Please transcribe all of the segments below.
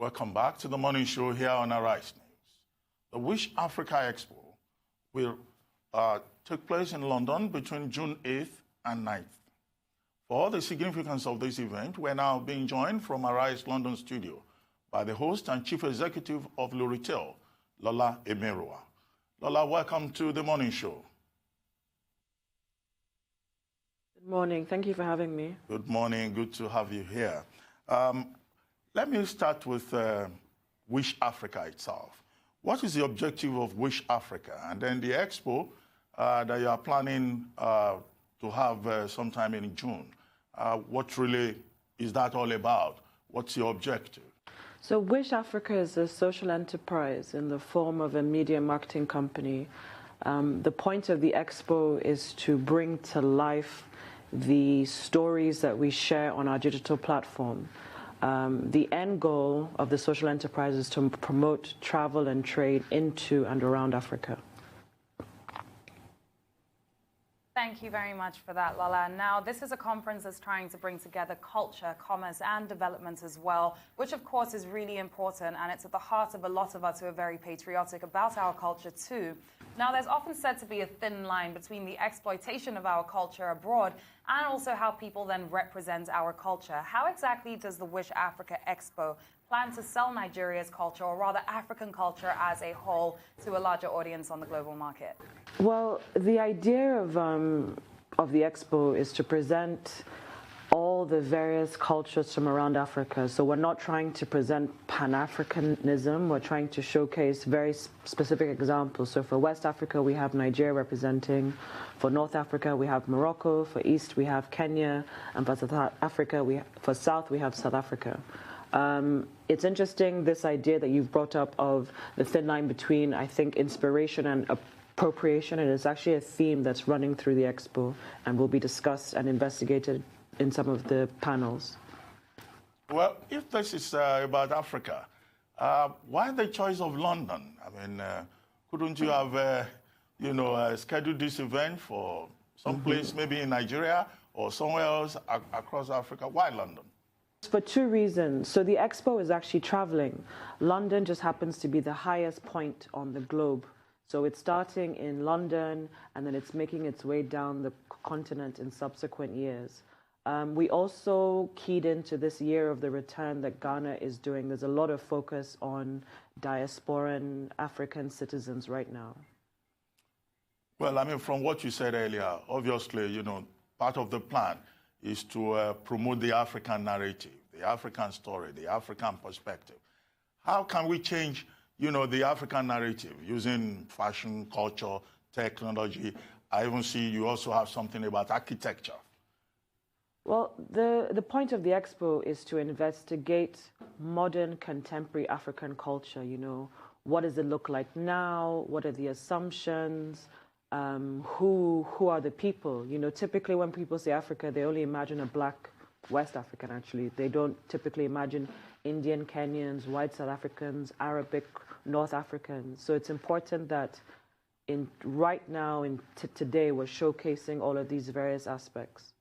Welcome back to the morning show here on Arise News. The Wish Africa Expo will take place in London between June 8th and 9th. For the significance of this event, we're now being joined from Arise London studio by the host and chief executive of Luritel, Lola Emeruwa. Lola, welcome to the morning show. Good morning. Thank you for having me. Good morning. Good to have you here. Let me start with Wish Africa itself. What is the objective of Wish Africa? And then the expo that you are planning to have sometime in June. What really is that all about? What's your objective? So Wish Africa is a social enterprise in the form of a media marketing company. The point of the expo is to bring to life the stories that we share on our digital platform. The end goal of the social enterprise is to promote travel and trade into and around Africa. Thank you very much for that, Lola. Now, this is a conference that's trying to bring together culture, commerce, and development as well, which, of course, is really important, and it's at the heart of a lot of us who are very patriotic about our culture, too. Now, there's often said to be a thin line between the exploitation of our culture abroad and also how people then represent our culture. How exactly does the Wish Africa Expo plan to sell Nigeria's culture, or rather African culture as a whole, to a larger audience on the global market? Well, the idea of the expo is to present all the various cultures from around Africa. So we're not trying to present Pan-Africanism. We're trying to showcase very specific examples. So for West Africa, we have Nigeria representing. For North Africa, we have Morocco. For East, we have Kenya. And for South Africa, for South, we have South Africa. It's interesting, this idea that you've brought up of the thin line between, I think, inspiration and appropriation. And it's actually a theme that's running through the expo and will be discussed and investigated in some of the panels. Well, if this is about Africa, why the choice of London? I mean, couldn't you have, scheduled this event for someplace, maybe in Nigeria or somewhere else across Africa? Why London? For two reasons. So the expo is actually traveling. London just happens to be the highest point on the globe. So it's starting in London, and then it's making its way down the continent in subsequent years. We also keyed into this year of the return that Ghana is doing. There's a lot of focus on diasporan African citizens right now. Well, I mean, from what you said earlier, obviously, part of the plan is to promote the African narrative, the African story, the African perspective. How can we change, the African narrative using fashion, culture, technology? I even see you also have something about architecture. Well, the point of the expo is to investigate modern, contemporary African culture. What does it look like now? What are the assumptions? Who are the people? Typically when people say Africa, they only imagine a black West African, actually. They don't typically imagine Indian, Kenyans, white South Africans, Arabic, North Africans. So it's important that right now, today, we're showcasing all of these various aspects.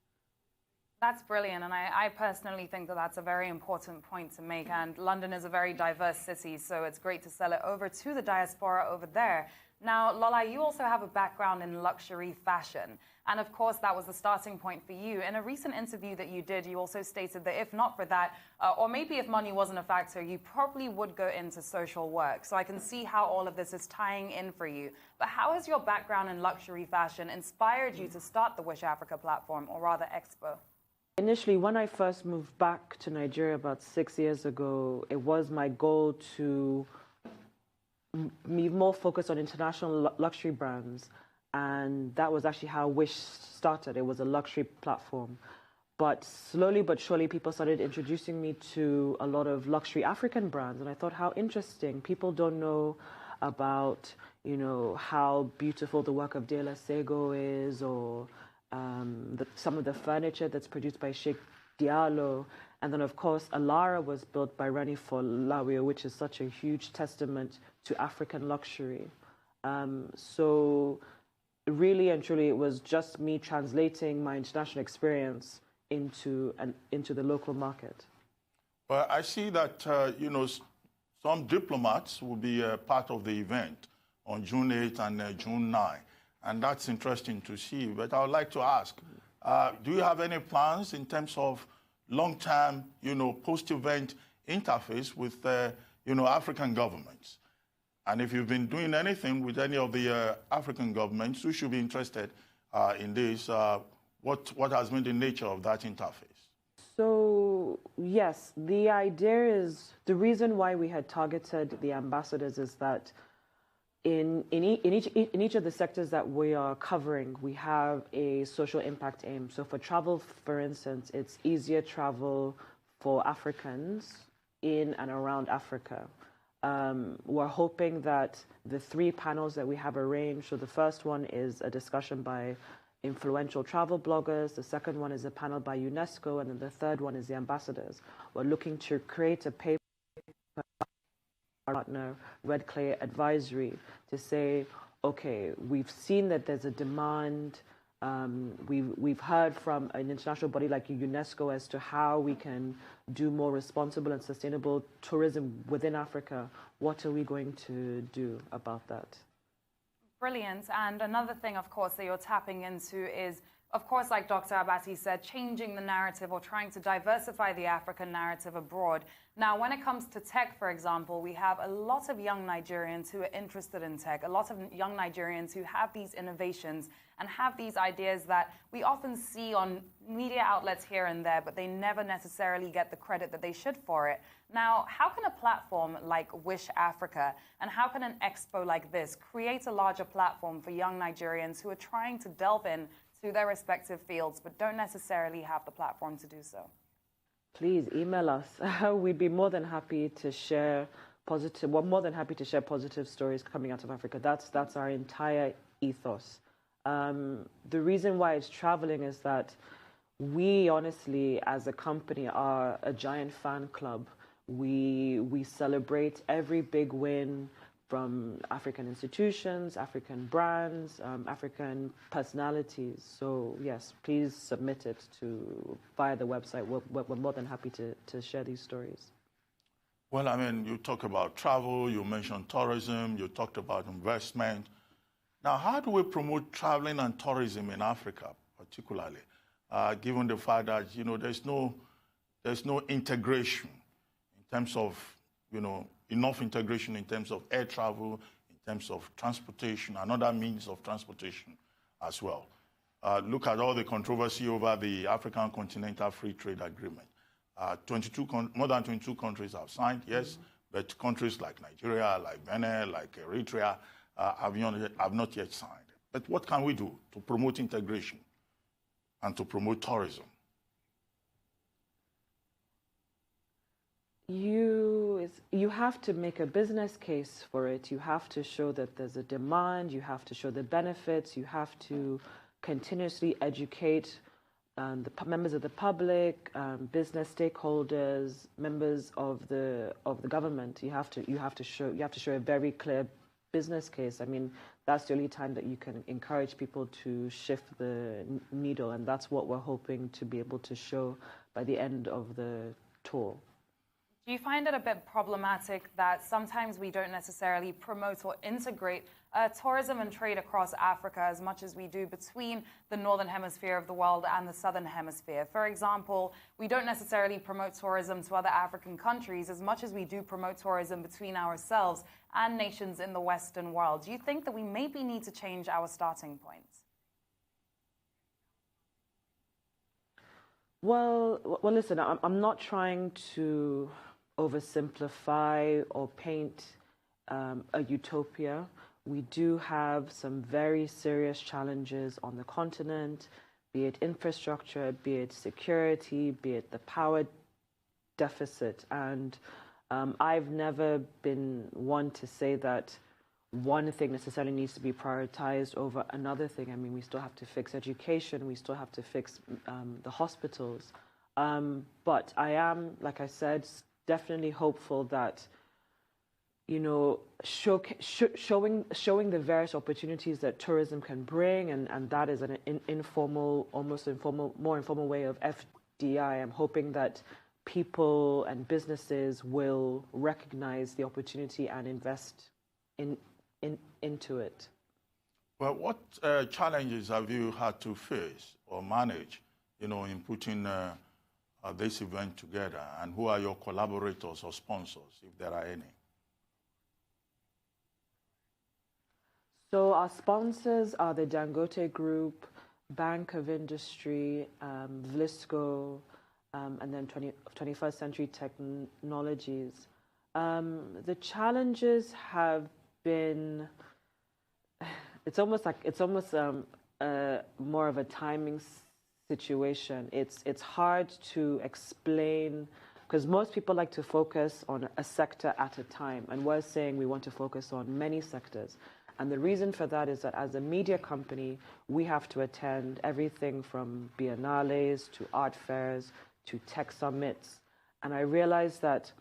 That's brilliant, and I personally think that that's a very important point to make, and London is a very diverse city, so it's great to sell it over to the diaspora over there. Now, Lola, you also have a background in luxury fashion, and of course that was the starting point for you. In a recent interview that you did, you also stated that if not for that, or maybe if money wasn't a factor, you probably would go into social work. So I can see how all of this is tying in for you. But how has your background in luxury fashion inspired you to start the Wish Africa platform, or rather Expo? Initially, when I first moved back to Nigeria about 6 years ago, it was my goal to be more focused on international luxury brands. And that was actually how Wish started. It was a luxury platform. But slowly but surely, people started introducing me to a lot of luxury African brands. And I thought, how interesting. People don't know about, how beautiful the work of De La Sego is, or some of the furniture that's produced by Sheikh Diallo. And then, of course, Alara was built by Rani Folawiyo, which is such a huge testament to African luxury. So really and truly, it was just me translating my international experience into the local market. Well, I see that, some diplomats will be part of the event on June 8th and June 9th. And that's interesting to see. But I would like to ask, do you have any plans in terms of long-term, post-event interface with, African governments? And if you've been doing anything with any of the African governments, you should be interested in this. What has been the nature of that interface? So, yes, the idea is, the reason why we had targeted the ambassadors is that in each of the sectors that we are covering, we have a social impact aim. So for travel, for instance, it's easier travel for Africans in and around Africa. We're hoping that the 3 panels that we have arranged, so the first one is a discussion by influential travel bloggers, the second one is a panel by UNESCO, and then the third one is the ambassadors. We're looking to create a paper partner, Red Clay Advisory, to say, okay, we've seen that there's a demand. We've heard from an international body like UNESCO as to how we can do more responsible and sustainable tourism within Africa. What are we going to do about that? Brilliant. And another thing, of course, that you're tapping into is, of course, like Dr. Abati said, changing the narrative or trying to diversify the African narrative abroad. Now, when it comes to tech, for example, we have a lot of young Nigerians who are interested in tech, a lot of young Nigerians who have these innovations and have these ideas that we often see on media outlets here and there, but they never necessarily get the credit that they should for it. Now, how can a platform like Wish Africa and how can an expo like this create a larger platform for young Nigerians who are trying to delve in to their respective fields, but don't necessarily have the platform to do so? Please email us. We'd be more than happy to share positive. We're more than happy to share positive stories coming out of Africa. That's our entire ethos. The reason why it's traveling is that we honestly, as a company, are a giant fan club. We celebrate every big win from African institutions, African brands, African personalities. So yes, please submit it via the website. We're more than happy to share these stories. Well, I mean, you talk about travel, you mentioned tourism, you talked about investment. Now, how do we promote traveling and tourism in Africa, particularly, given the fact that, there's no integration in terms of, enough integration in terms of air travel, in terms of transportation, and other means of transportation as well. Look at all the controversy over the African Continental Free Trade Agreement. More than 22 countries have signed, yes, but countries like Nigeria, like Benin, like Eritrea have not yet signed. But what can we do to promote integration and to promote tourism? You have to make a business case for it. You have to show that there's a demand. You have to show the benefits. You have to continuously educate the members of the public, business stakeholders, members of the government. You have to show a very clear business case. I mean, that's the only time that you can encourage people to shift the needle, and that's what we're hoping to be able to show by the end of the tour. Do you find it a bit problematic that sometimes we don't necessarily promote or integrate tourism and trade across Africa as much as we do between the northern hemisphere of the world and the southern hemisphere? For example, we don't necessarily promote tourism to other African countries as much as we do promote tourism between ourselves and nations in the Western world. Do you think that we maybe need to change our starting points? Well, listen, I'm not trying to oversimplify or paint a utopia. We do have some very serious challenges on the continent, be it infrastructure, be it security, be it the power deficit. And I've never been one to say that one thing necessarily needs to be prioritized over another thing. I mean, we still have to fix education. We still have to fix the hospitals. But I am, like I said, definitely hopeful that, showing the various opportunities that tourism can bring, and that is an more informal way of FDI. I'm hoping that people and businesses will recognize the opportunity and invest into it. Well, what challenges have you had to face or manage, in putting this event together? And who are your collaborators or sponsors, if there are any? So our sponsors are the Dangote Group, Bank of Industry, Vlisco, and then 21st Century Technologies. The challenges have been, it's almost more of a timing situation. It's hard to explain because most people like to focus on a sector at a time, and we're saying we want to focus on many sectors. And the reason for that is that as a media company, we have to attend everything from biennales to art fairs to tech summits. And I realized that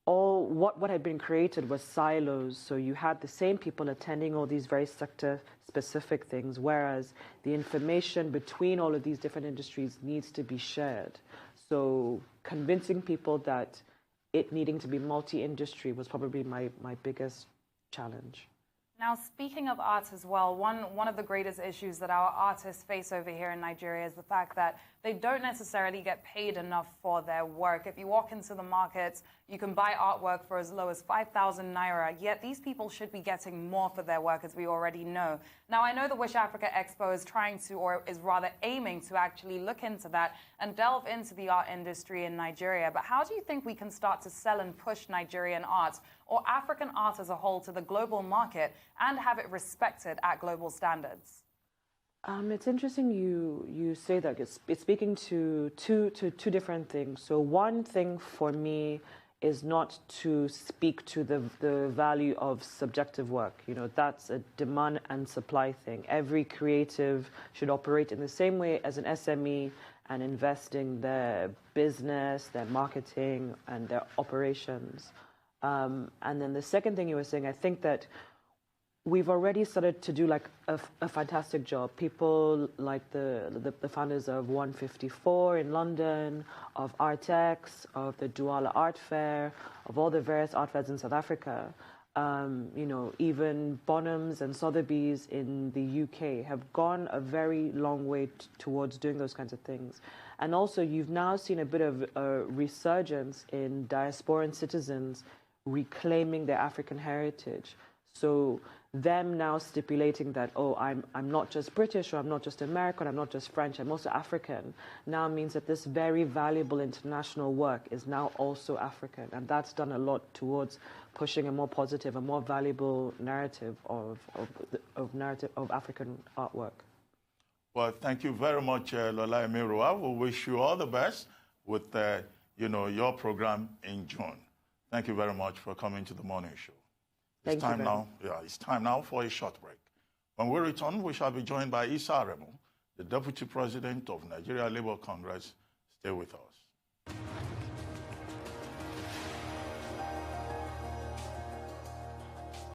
what had been created was silos. So you had the same people attending all these very sector-specific things, whereas the information between all of these different industries needs to be shared. So convincing people that it needing to be multi-industry was probably my biggest challenge. Now, speaking of art as well, one of the greatest issues that our artists face over here in Nigeria is the fact that they don't necessarily get paid enough for their work. If you walk into the markets, you can buy artwork for as low as 5,000 naira, yet these people should be getting more for their work, as we already know. Now, I know the Wish Africa Expo is trying to, or is rather aiming to actually look into that and delve into the art industry in Nigeria. But how do you think we can start to sell and push Nigerian art or African art as a whole to the global market and have it respected at global standards? It's interesting you say that. It's speaking to two different things. So one thing for me is not to speak to the value of subjective work. That's a demand and supply thing. Every creative should operate in the same way as an SME and invest in their business, their marketing, and their operations. And then the second thing you were saying, I think that we've already started to do like a fantastic job. People like the founders of 154 in London, of Artex, of the Douala Art Fair, of all the various art fairs in South Africa. Even Bonhams and Sotheby's in the UK have gone a very long way towards doing those kinds of things. And also you've now seen a bit of a resurgence in diasporan citizens reclaiming their African heritage. So them now stipulating that, I'm not just British, or I'm not just American, I'm not just French, I'm also African, now means that this very valuable international work is now also African. And that's done a lot towards pushing a more positive, a more valuable narrative of African artwork. Well, thank you very much, Lola Emeruwa. We wish you all the best with your program in June. Thank you very much for coming to the morning show. It's time now for a short break. When we return, we shall be joined by Isa Aremu, the Deputy President of Nigeria Labour Congress. Stay with us.